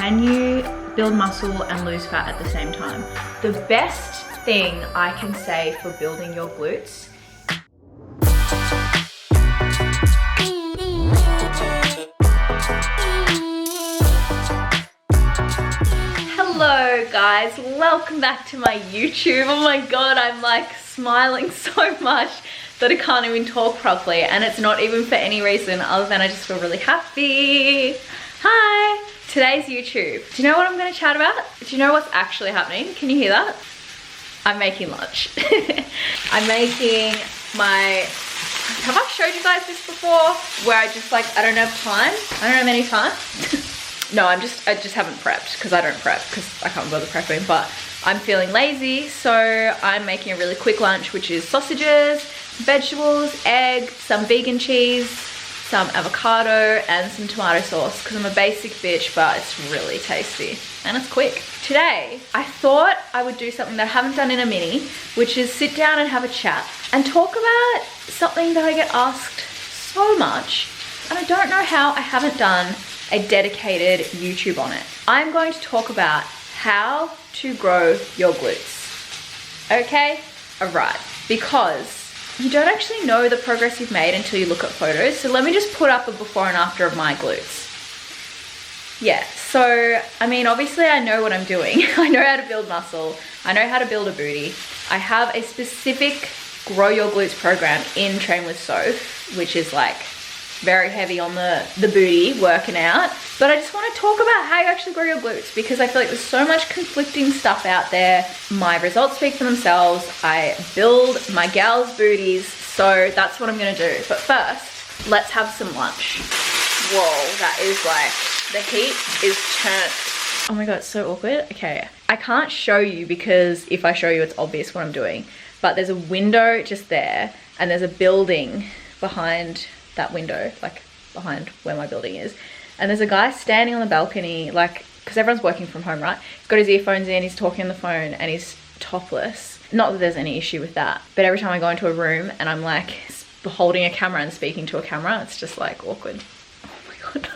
can you build muscle and lose fat at the same time? The best thing I can say for building your glutes Hello guys, welcome back to my YouTube. Oh my god, I'm like smiling so much that I can't even talk properly, and it's not even for any reason other than I just feel really happy. Hi! Today's YouTube. Do you know what I'm going to chat about? Do you know what's actually happening? Can you hear that? I'm making lunch. I'm making my... Have I showed you guys this before? Where I just like, I don't have time. I don't have any time. No, I just haven't prepped because I don't prep because I can't bother prepping, but I'm feeling lazy. So I'm making a really quick lunch, which is sausages, vegetables, egg, some vegan cheese, some avocado, and some tomato sauce because I'm a basic bitch, but it's really tasty and it's quick. Today, I thought I would do something that I haven't done in a mini, which is sit down and have a chat and talk about something that I get asked so much, and I don't know how I haven't done a dedicated YouTube on it. I'm going to talk about how to grow your glutes. Okay? Alright, because you don't actually know the progress you've made until you look at photos. So let me just put up a before and after of my glutes. Yeah, so, I mean, obviously I know what I'm doing. I know how to build muscle. I know how to build a booty. I have a specific Grow Your Glutes program in Train with Soph, which is like very heavy on the booty, working out. But I just want to talk about how you actually grow your glutes because I feel like there's so much conflicting stuff out there. My results speak for themselves. I build my gals' booties, so that's what I'm going to do. But first, let's have some lunch. Whoa, that is like, the heat is turned. Oh my god, it's so awkward. Okay, I can't show you because if I show you, it's obvious what I'm doing. But there's a window just there, and there's a building behind that window, like behind where my building is, and there's a guy standing on the balcony, like, because everyone's working from home, right? He's got his earphones in, he's talking on the phone, and he's topless. Not that there's any issue with that, but every time I go into a room and I'm like holding a camera and speaking to a camera, it's just like awkward. Oh my god.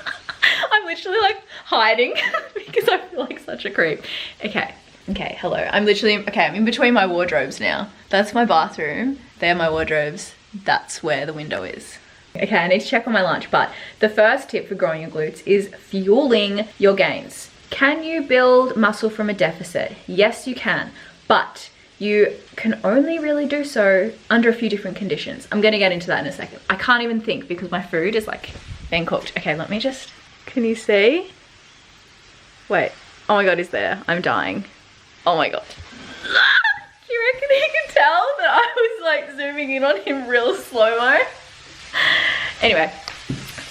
I'm literally like hiding because I feel like such a creep. Okay, hello. I'm in between my wardrobes now. That's my bathroom, they're my wardrobes, that's where the window is. Okay, I need to check on my lunch, but the first tip for growing your glutes is fueling your gains. Can you build muscle from a deficit? Yes, you can, but you can only really do so under a few different conditions. I'm gonna get into that in a second. I can't even think because my food is like being cooked. Okay, let me just, can you see? Wait, oh my god, he's there. I'm dying. Oh my god. Do you reckon he could tell that I was like zooming in on him real slow-mo? Anyway,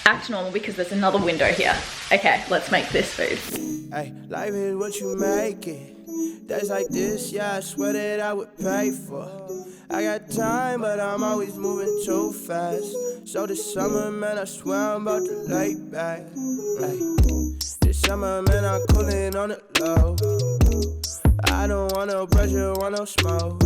act normal because there's another window here. Okay, let's make this food. Hey, life is what you make it. Days like this, yeah, I swear that I would pay for. I got time, but I'm always moving too fast. So this summer, man, I swear I'm about to lay back. Hey, this summer, man, I'm cooling on the low. I don't want no pressure, want no smoke.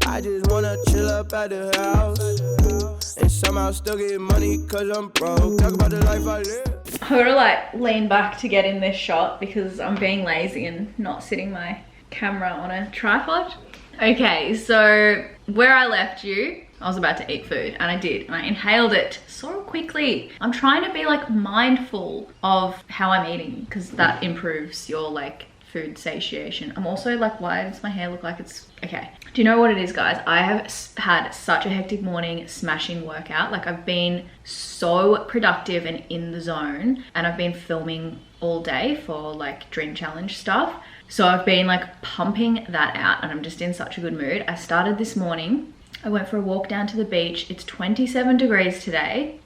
I just wanna chill up at the house and somehow still get money cause I'm broke. Talk about the life I live. I'm gonna like lean back to get in this shot because I'm being lazy and not sitting my camera on a tripod. Okay, so where I left you, I was about to eat food, and I did, and I inhaled it so quickly. I'm trying to be like mindful of how I'm eating because that improves your like food satiation. I'm also like, why does my hair look like it's okay? Do you know what it is, guys? I have had such a hectic morning, smashing workout. Like, I've been so productive and in the zone, and I've been filming all day for like Dream Challenge stuff. So I've been like pumping that out, and I'm just in such a good mood. I started this morning. I went for a walk down to the beach. It's 27 degrees today,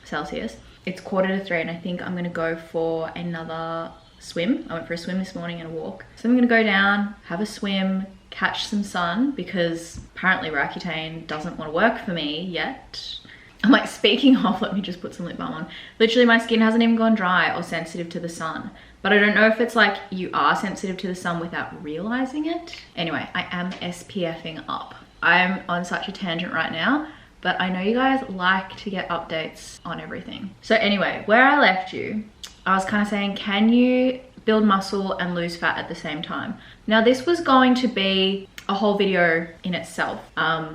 Celsius. It's 2:45, and I think I'm gonna go for another swim. I went for a swim this morning and a walk. So I'm gonna go down, have a swim, catch some sun because apparently Roaccutane doesn't want to work for me yet. I'm like, speaking of, let me just put some lip balm on. Literally my skin hasn't even gone dry or sensitive to the sun. But I don't know if it's like you are sensitive to the sun without realizing it. Anyway, I am SPFing up. I'm on such a tangent right now, but I know you guys like to get updates on everything. So anyway, where I left you, I was kind of saying, can you build muscle and lose fat at the same time? Now, this was going to be a whole video in itself,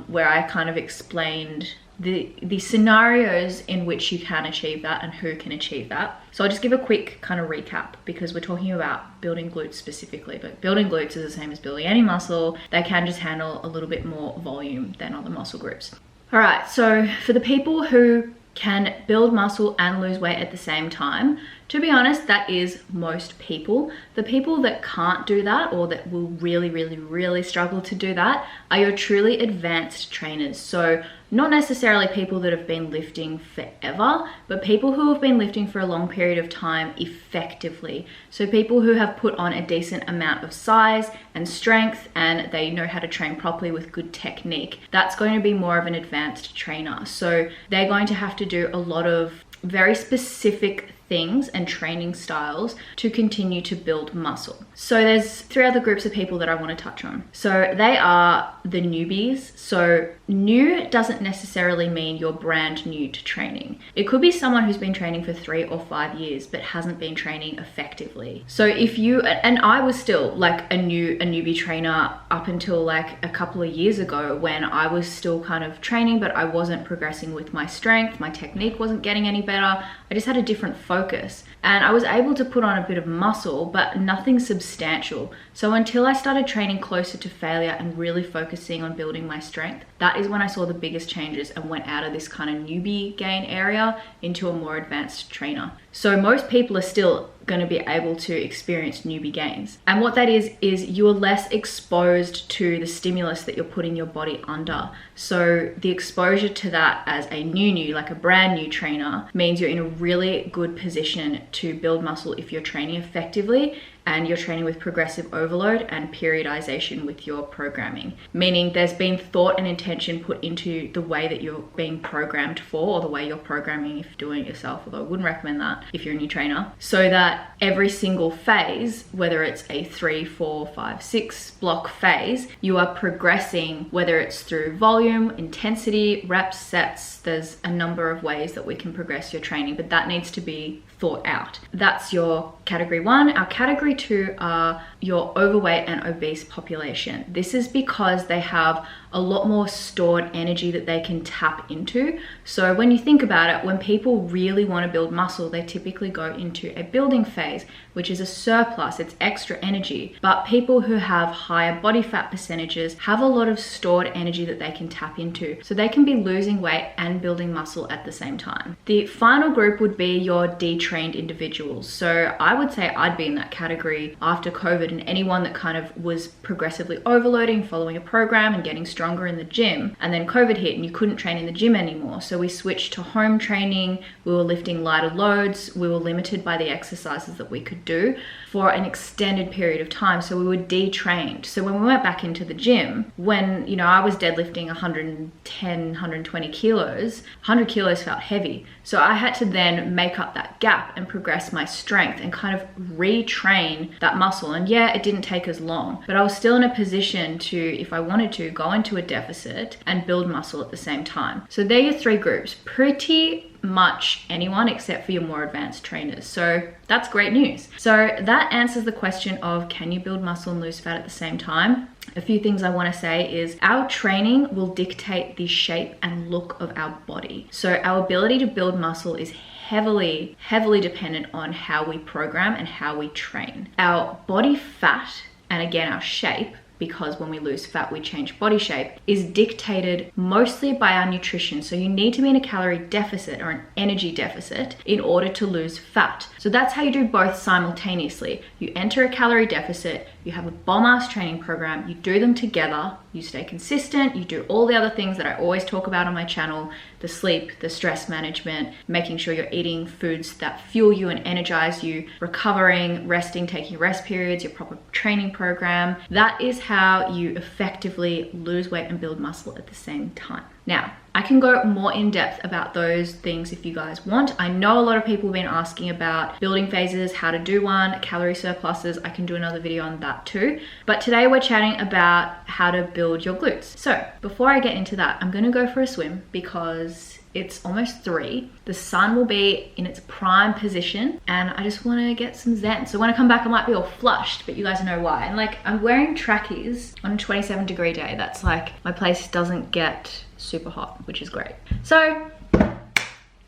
where I kind of explained the scenarios in which you can achieve that and who can achieve that. So I'll just give a quick kind of recap, because we're talking about building glutes specifically, but building glutes is the same as building any muscle. They can just handle a little bit more volume than other muscle groups. All right, so for the people who can build muscle and lose weight at the same time, to be honest, that is most people. The people that can't do that, or that will really struggle to do that, are your truly advanced trainers. So not necessarily people that have been lifting forever, but people who have been lifting for a long period of time effectively. So people who have put on a decent amount of size and strength, and they know how to train properly with good technique. That's going to be more of an advanced trainer. So they're going to have to do a lot of very specific things and training styles to continue to build muscle. So there's 3 other groups of people that I want to touch on. So they are the newbies. So new doesn't necessarily mean you're brand new to training. It could be someone who's been training for 3 or 5 years but hasn't been training effectively. So if you, and I was still like a newbie trainer up until like a couple of years ago, when I was still kind of training, but I wasn't progressing with my strength. My technique wasn't getting any better. I just had a different focus, and I was able to put on a bit of muscle, but nothing substantial. So until I started training closer to failure and really focusing on building my strength, that is when I saw the biggest changes and went out of this kind of newbie gain area into a more advanced trainer. So most people are still going to be able to experience newbie gains. And what that is you're less exposed to the stimulus that you're putting your body under. So the exposure to that as a new, like a brand new trainer, means you're in a really good position to build muscle if you're training effectively and you're training with progressive overload and periodization with your programming. Meaning there's been thought and intention put into the way that you're being programmed for, or the way you're programming if you're doing it yourself, although I wouldn't recommend that if you're a new trainer, so that every single phase, whether it's a 3, 4, 5, 6 block phase, you are progressing, whether it's through volume, intensity, reps, sets. There's a number of ways that we can progress your training, but that needs to be thought out. That's your category 1. Our category 2 are your overweight and obese population. This is because they have a lot more stored energy that they can tap into. So when you think about it, when people really want to build muscle, they typically go into a building phase, which is a surplus, it's extra energy. But people who have higher body fat percentages have a lot of stored energy that they can tap into. So they can be losing weight and building muscle at the same time. The final group would be your detrained individuals. So I would say I'd be in that category after COVID, and anyone that kind of was progressively overloading, following a program and getting stronger in the gym, and then COVID hit and you couldn't train in the gym anymore. So we switched to home training. We were lifting lighter loads. We were limited by the exercises that we could do for an extended period of time. So we were detrained. So when we went back into the gym, when, you know, I was deadlifting 110, 120 kilos, 100 kilos felt heavy. So I had to then make up that gap and progress my strength and kind of retrain that muscle. And yeah, it didn't take as long, but I was still in a position to, if I wanted to, go into a deficit and build muscle at the same time. So they're your 3 groups. Pretty much anyone except for your more advanced trainers. So that's great news. So that answers the question of, can you build muscle and lose fat at the same time? A few things I want to say is our training will dictate the shape and look of our body. So our ability to build muscle is heavily dependent on how we program and how we train. Our body fat, and again our shape, because when we lose fat we change body shape, is dictated mostly by our nutrition. So you need to be in a calorie deficit or an energy deficit in order to lose fat. So that's how you do both simultaneously. You enter a calorie deficit, you have a bomb-ass training program, you do them together, you stay consistent, you do all the other things that I always talk about on my channel, the sleep, the stress management, making sure you're eating foods that fuel you and energize you, recovering, resting, taking rest periods, your proper training program. That is how you effectively lose weight and build muscle at the same time. Now, I can go more in depth about those things if you guys want. I know a lot of people have been asking about building phases, how to do one, calorie surpluses. I can do another video on that too. But today we're chatting about how to build your glutes. So before I get into that, I'm gonna go for a swim because It's almost 3. The sun will be in its prime position and I just want to get some zen. So when I come back, I might be all flushed, but you guys know why. And like, I'm wearing trackies on a 27-degree day. That's like, my place doesn't get super hot, which is great. So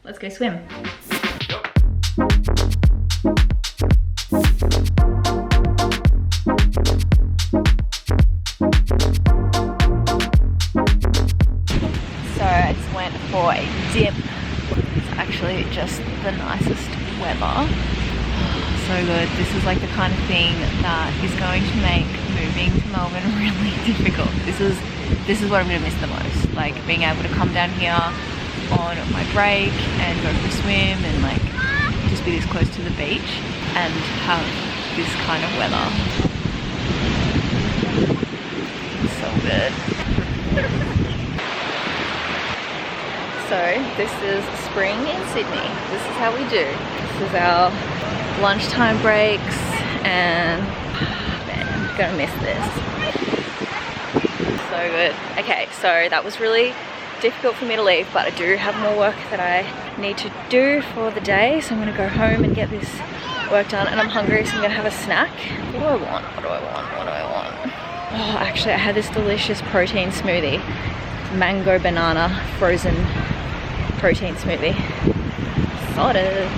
let's go swim. For a dip. It's actually just the nicest weather. So good. This is like the kind of thing that is going to make moving to Melbourne really difficult. This is what I'm going to miss the most. Like being able to come down here on my break and go for a swim and like just be this close to the beach and have this kind of weather. It's so good. So this is spring in Sydney. This is how we do. This is our lunchtime breaks and man, I'm gonna miss this. So good. Okay, so that was really difficult for me to leave, but I do have more work that I need to do for the day. So I'm gonna go home and get this work done, and I'm hungry, so I'm gonna have a snack. What do I want? What do I want? What do I want? Oh, actually I had this delicious protein smoothie. Mango banana frozen protein smoothie. Sorted.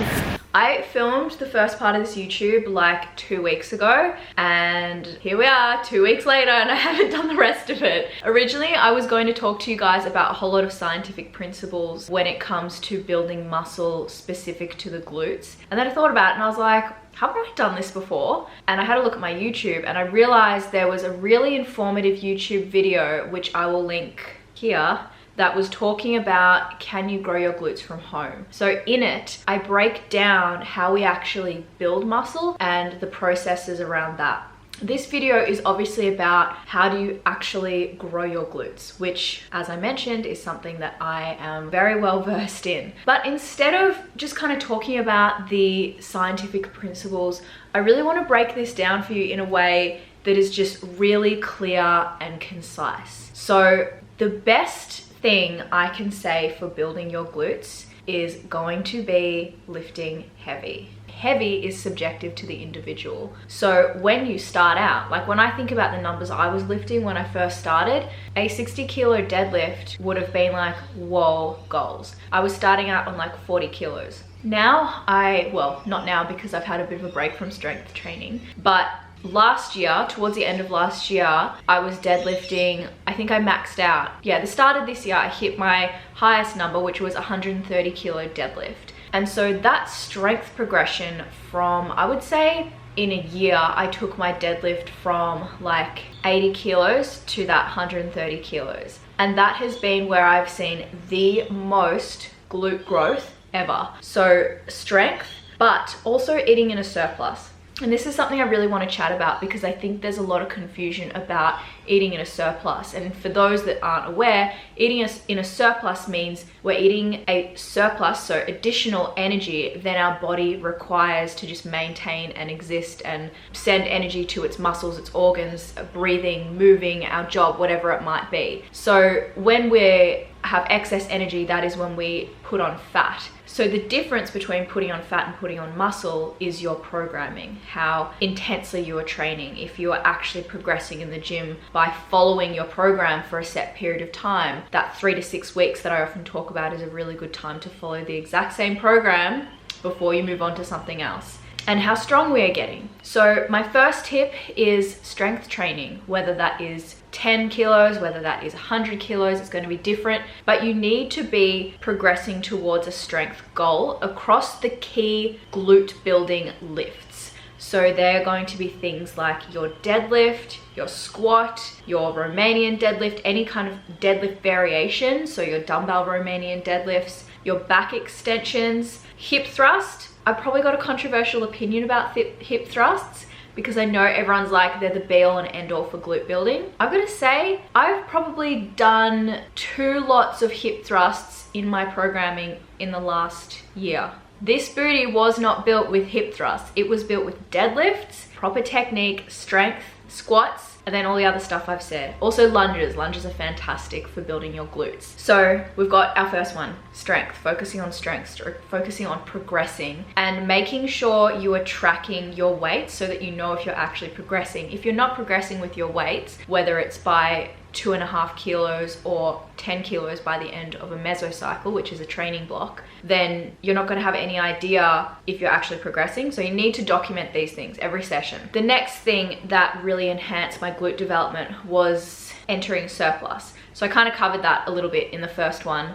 I filmed the first part of this YouTube like 2 weeks ago, and here we are 2 weeks later and I haven't done the rest of it. Originally I was going to talk to you guys about a whole lot of scientific principles when it comes to building muscle specific to the glutes, and then I thought about it and I was like, haven't I done this before? And I had a look at my YouTube and I realized there was a really informative YouTube video, which I will link here, that was talking about can you grow your glutes from home. So in it, I break down how we actually build muscle and the processes around that. This video is obviously about how do you actually grow your glutes, which, as I mentioned, is something that I am very well versed in. But instead of just kind of talking about the scientific principles, I really want to break this down for you in a way that is just really clear and concise. So the best thing I can say for building your glutes is going to be lifting heavy. Heavy is subjective to the individual. So when you start out, like when I think about the numbers I was lifting when I first started, a 60 kilo deadlift would have been like, whoa, goals. I was starting out on like 40 kilos. Now well, not now because I've had a bit of a break from strength training, but last year, towards the end of last year, I was deadlifting, I think I maxed out. Yeah, the start of this year, I hit my highest number, which was 130 kilo deadlift. And so that strength progression from, I would say in a year, I took my deadlift from like 80 kilos to that 130 kilos. And that has been where I've seen the most glute growth ever. So strength, but also eating in a surplus. And this is something I really want to chat about because I think there's a lot of confusion about eating in a surplus. And for those that aren't aware, eating in a surplus means we're eating a surplus, so additional energy than our body requires to just maintain and exist and send energy to its muscles, its organs, breathing, moving, our job, whatever it might be. So when we have excess energy, that is when we put on fat. So the difference between putting on fat and putting on muscle is your programming, how intensely you are training. If you are actually progressing in the gym by following your program for a set period of time, that 3 to 6 weeks that I often talk about is a really good time to follow the exact same program before you move on to something else. And how strong we are getting. So my first tip is strength training, whether that is 10 kilos, whether that is 100 kilos, it's going to be different, but you need to be progressing towards a strength goal across the key glute building lifts. So they're going to be things like your deadlift, your squat, your Romanian deadlift, any kind of deadlift variation, so your dumbbell Romanian deadlifts, your back extensions, hip thrust. I've probably got a controversial opinion about hip thrusts because I know everyone's like they're the be all and end all for glute building. I've got to say, I've probably done 2 lots of hip thrusts in my programming in the last year. This booty was not built with hip thrusts. It was built with deadlifts, proper technique, strength, squats, And then all the other stuff I've said. Also lunges. Lunges are fantastic for building your glutes. So we've got our first one, strength, focusing on strength, focusing on progressing and making sure you are tracking your weights so that you know if you're actually progressing. If you're not progressing with your weights, whether it's by 2.5 kilos or 10 kilos by the end of a mesocycle, which is a training block, then you're not going to have any idea if you're actually progressing. So you need to document these things every session. The next thing that really enhanced my glute development was entering surplus. So I kind of covered that a little bit in the first one.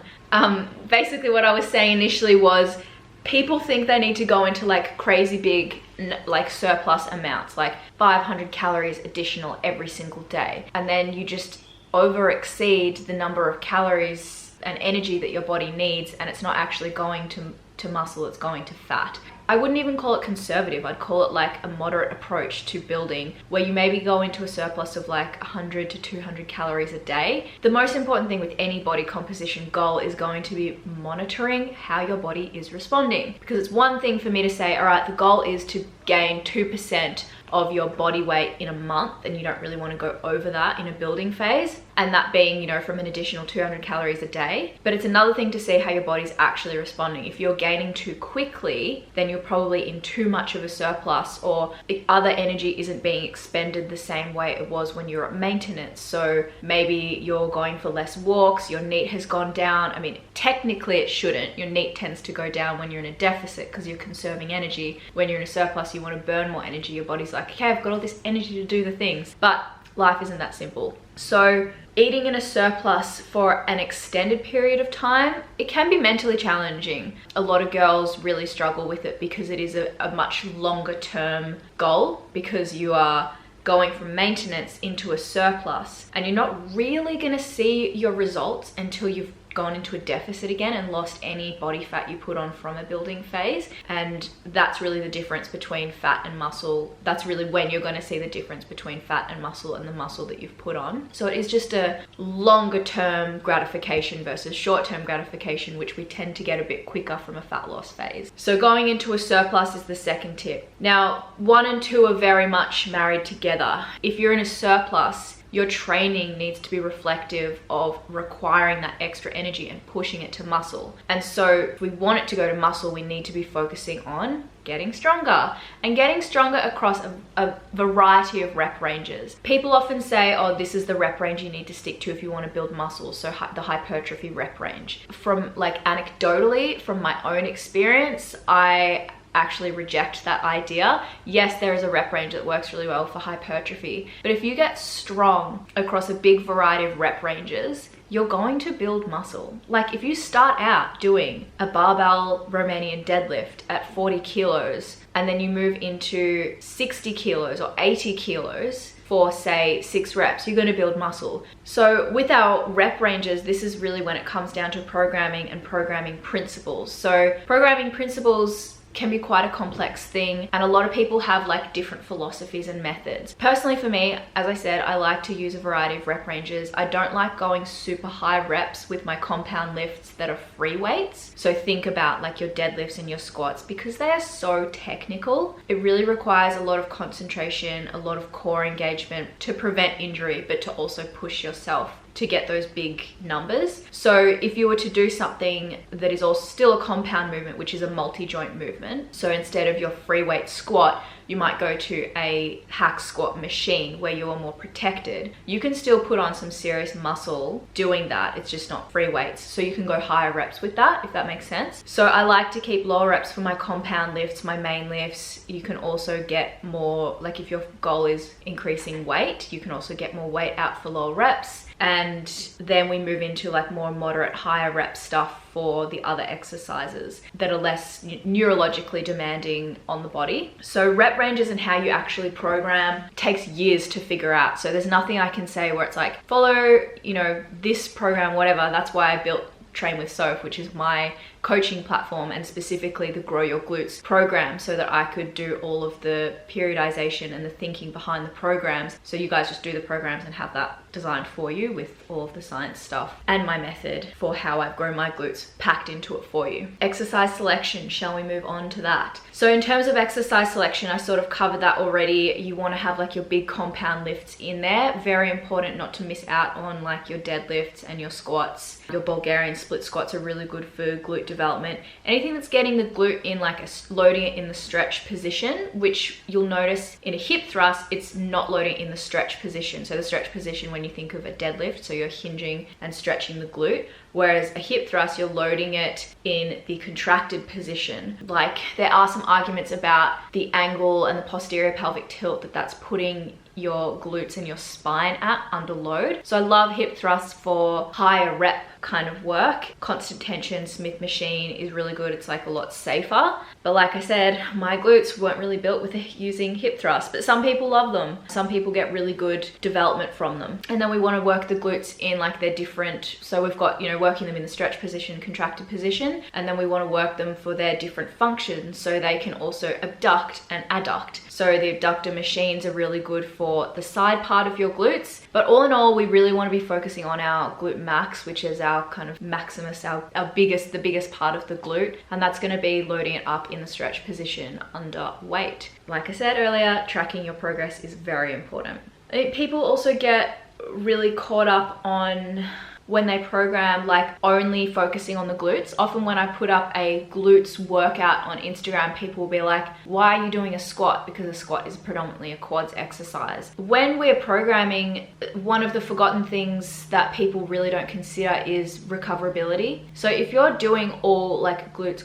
Basically what I was saying initially was people think they need to go into like crazy big like surplus amounts, like 500 calories additional every single day, and then you just over exceed the number of calories and energy that your body needs, and it's not actually going to muscle, it's going to fat. I wouldn't even call it conservative. I'd call it like a moderate approach to building, where you maybe go into a surplus of like 100 to 200 calories a day. The most important thing with any body composition goal is going to be monitoring how your body is responding. Because it's one thing for me to say, all right, the goal is to gain 2% of your body weight in a month, and you don't really want to go over that in a building phase, and that being, you know, from an additional 200 calories a day. But it's another thing to see how your body's actually responding. If you're gaining too quickly, then you're probably in too much of a surplus, or the other energy isn't being expended the same way it was when you're at maintenance. So maybe you're going for less walks, your NEAT has gone down. I mean, technically it shouldn't. Your NEAT tends to go down when you're in a deficit because you're conserving energy. When you're in a surplus, you want to burn more energy. Your body's like, okay, I've got all this energy to do the things. But life isn't that simple. So eating in a surplus for an extended period of time, it can be mentally challenging. A lot of girls really struggle with it because it is a much longer term goal, because you are going from maintenance into a surplus, and you're not really going to see your results until you've gone into a deficit again and lost any body fat you put on from a building phase. And that's really the difference between fat and muscle. That's really when you're going to see the difference between fat and the muscle that you've put on. So it is just a longer term gratification versus short term gratification, which we tend to get a bit quicker from a fat loss phase. So going into a surplus is the second tip. Now, 1 and 2 are very much married together. If you're in a surplus, your training needs to be reflective of requiring that extra energy and pushing it to muscle. And so if we want it to go to muscle, we need to be focusing on getting stronger, and getting stronger across a variety of rep ranges. People often say, oh, this is the rep range you need to stick to if you want to build muscle, so the hypertrophy rep range. From like anecdotally, from my own experience, I actually reject that idea. Yes, there is a rep range that works really well for hypertrophy, but if you get strong across a big variety of rep ranges, you're going to build muscle. Like if you start out doing a barbell Romanian deadlift at 40 kilos, and then you move into 60 kilos or 80 kilos for say 6 reps, you're going to build muscle. So with our rep ranges, this is really when it comes down to programming and programming principles. So programming principles can be quite a complex thing, and a lot of people have like different philosophies and methods. Personally for me, as I said, I like to use a variety of rep ranges. I don't like going super high reps with my compound lifts that are free weights. So think about like your deadlifts and your squats, because they are so technical. It really requires a lot of concentration, a lot of core engagement to prevent injury, but to also push yourself to get those big numbers. So if you were to do something that is also still a compound movement, which is a multi-joint movement, so instead of your free weight squat, you might go to a hack squat machine where you are more protected. You can still put on some serious muscle doing that. It's just not free weights. So you can go higher reps with that, if that makes sense. So I like to keep lower reps for my compound lifts, my main lifts. You can also get more, like if your goal is increasing weight, you can also get more weight out for lower reps. And then we move into like more moderate, higher rep stuff for the other exercises that are less neurologically demanding on the body. So rep ranges and how you actually program takes years to figure out. So there's nothing I can say where it's like, follow, you know, this program, whatever. That's why I built Train with Soph, which is my coaching platform, and specifically the Grow Your Glutes program, so that I could do all of the periodization and the thinking behind the programs. So you guys just do the programs and have that designed for you with all of the science stuff and my method for how I've grown my glutes packed into it for you. Exercise selection, shall we move on to that? So in terms of exercise selection, I sort of covered that already. You want to have like your big compound lifts in there. Very important not to miss out on like your deadlifts and your squats. Your Bulgarian split squats are really good for glute development. Anything that's getting the glute in like loading it in the stretch position, which you'll notice in a hip thrust, it's not loading in the stretch position. So the stretch position when you think of a deadlift, so you're hinging and stretching the glute. Whereas a hip thrust, you're loading it in the contracted position. Like there are some arguments about the angle and the posterior pelvic tilt that's putting your glutes and your spine at under load. So I love hip thrusts for higher rep kind of work. Constant tension Smith machine is really good. It's like a lot safer. But like I said, my glutes weren't really built with using hip thrusts, but some people love them. Some people get really good development from them. And then we want to work the glutes in like their different, so we've got, you know, working them in the stretch position, contracted position, and then we want to work them for their different functions so they can also abduct and adduct. So the abductor machines are really good for the side part of your glutes, but all in all, we really want to be focusing on our glute max, which is our kind of maximus, the biggest part of the glute, and that's going to be loading it up in the stretch position under weight. Like I said earlier, tracking your progress is very important. People also get really caught up on when they program like only focusing on the glutes. Often when I put up a glutes workout on Instagram, people will be like, why are you doing a squat? Because a squat is predominantly a quads exercise. When we're programming, one of the forgotten things that people really don't consider is recoverability. So if you're doing all like glutes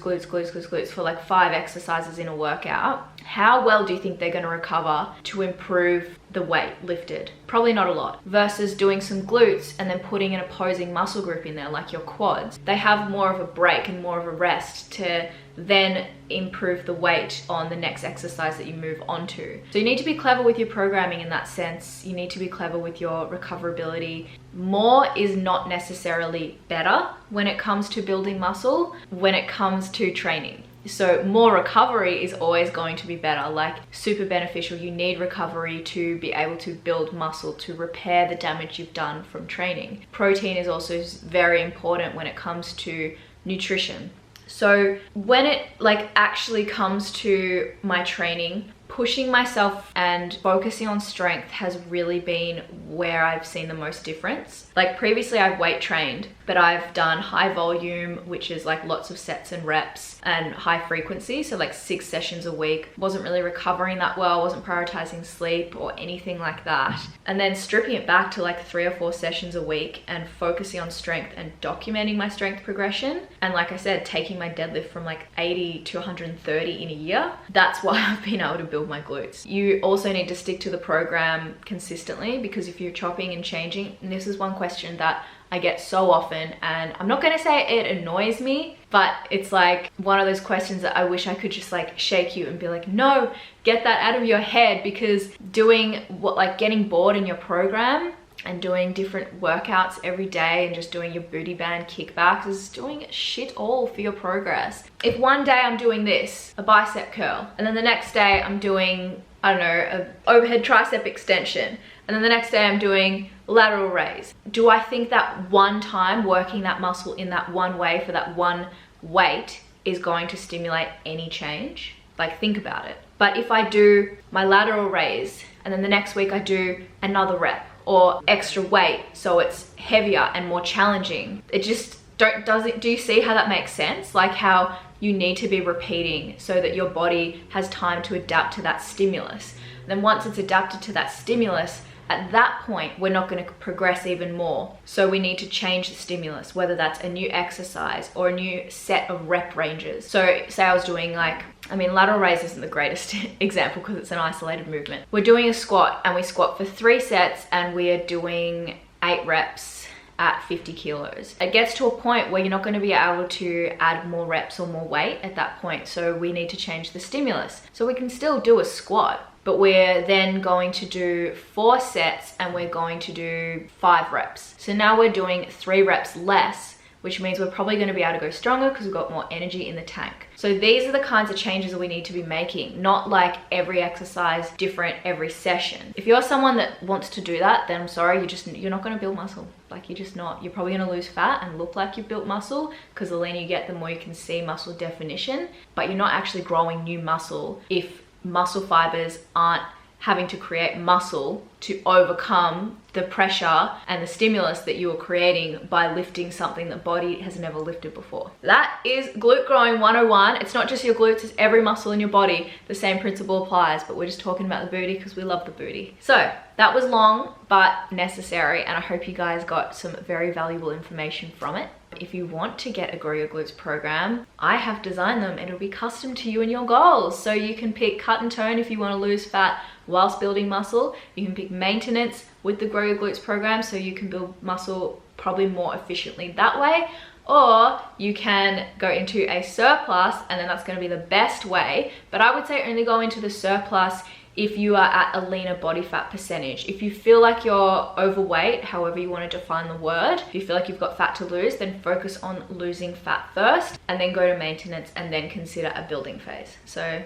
for like 5 exercises in a workout, how well do you think they're going to recover to improve the weight lifted? Probably not a lot. Versus doing some glutes and then putting an opposing muscle group in there like your quads. They have more of a break and more of a rest to then improve the weight on the next exercise that you move on to. So you need to be clever with your programming in that sense. You need to be clever with your recoverability. More is not necessarily better when it comes to building muscle, when it comes to training. So more recovery is always going to be better, like super beneficial. You need recovery to be able to build muscle, to repair the damage you've done from training. Protein is also very important when it comes to nutrition. So when it like actually comes to my training, pushing myself and focusing on strength has really been where I've seen the most difference. Like previously I've weight trained, but I've done high volume, which is like lots of sets and reps, and high frequency, so like 6 sessions a week. Wasn't really recovering that well, wasn't prioritizing sleep or anything like that. And then stripping it back to like 3 or 4 sessions a week and focusing on strength and documenting my strength progression. And like I said, taking my deadlift from like 80 to 130 in a year. That's why I've been able to build my glutes. You also need to stick to the program consistently, because if you're chopping and changing, and this is one question that I get so often, and I'm not going to say it annoys me, but it's like one of those questions that I wish I could just like shake you and be like, no, get that out of your head, because doing what, like getting bored in your program and doing different workouts every day and just doing your booty band kickbacks is doing shit all for your progress. If one day I'm doing this, a bicep curl, and then the next day I'm doing, I don't know, an overhead tricep extension, and then the next day I'm doing lateral raise, do I think that one time working that muscle in that one way for that one weight is going to stimulate any change? Like, think about it. But if I do my lateral raise and then the next week I do another rep or extra weight, so it's heavier and more challenging, it just do you see how that makes sense? Like how you need to be repeating so that your body has time to adapt to that stimulus. And then once it's adapted to that stimulus, at that point, we're not going to progress even more. So we need to change the stimulus, whether that's a new exercise or a new set of rep ranges. So say I was doing lateral raise isn't the greatest example because it's an isolated movement. We're doing a squat and we squat for 3 sets and we are doing 8 reps at 50 kilos. It gets to a point where you're not going to be able to add more reps or more weight at that point. So we need to change the stimulus. So we can still do a squat, but we're then going to do 4 sets and we're going to do 5 reps. So now we're doing 3 reps less, which means we're probably going to be able to go stronger because we've got more energy in the tank. So these are the kinds of changes that we need to be making, not like every exercise different every session. If you're someone that wants to do that, then I'm sorry, you're not going to build muscle. Like, you're just not. You're probably going to lose fat and look like you've built muscle, because the leaner you get, the more you can see muscle definition, but you're not actually growing new muscle if muscle fibers aren't having to create muscle to overcome the pressure and the stimulus that you are creating by lifting something the body has never lifted before. That is glute growing 101. It's not just your glutes, it's every muscle in your body. The same principle applies, but we're just talking about the booty because we love the booty. So that was long but necessary, and I hope you guys got some very valuable information from it. If you want to get a Grow Your Glutes program, I have designed them and it'll be custom to you and your goals. So you can pick cut and tone if you want to lose fat whilst building muscle. You can pick maintenance with the Grow Your Glutes program so you can build muscle probably more efficiently that way. Or you can go into a surplus, and then that's going to be the best way. But I would say only go into the surplus if you are at a leaner body fat percentage. If you feel like you're overweight, however you want to define the word, if you feel like you've got fat to lose, then focus on losing fat first and then go to maintenance and then consider a building phase. So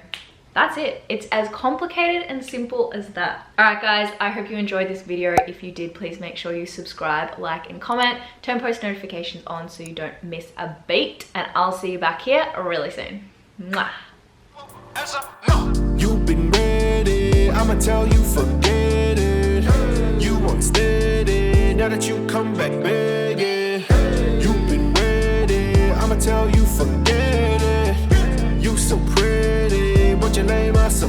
that's it. It's as complicated and simple as that. All right, guys, I hope you enjoyed this video. If you did, please make sure you subscribe, like, and comment. Turn post notifications on so you don't miss a beat. And I'll see you back here really soon. Mwah. You've been ready, I'ma tell you forget it. You want steady, now that you come back begging. You've been ready, I'ma tell you forget it. You so pretty, but your name is so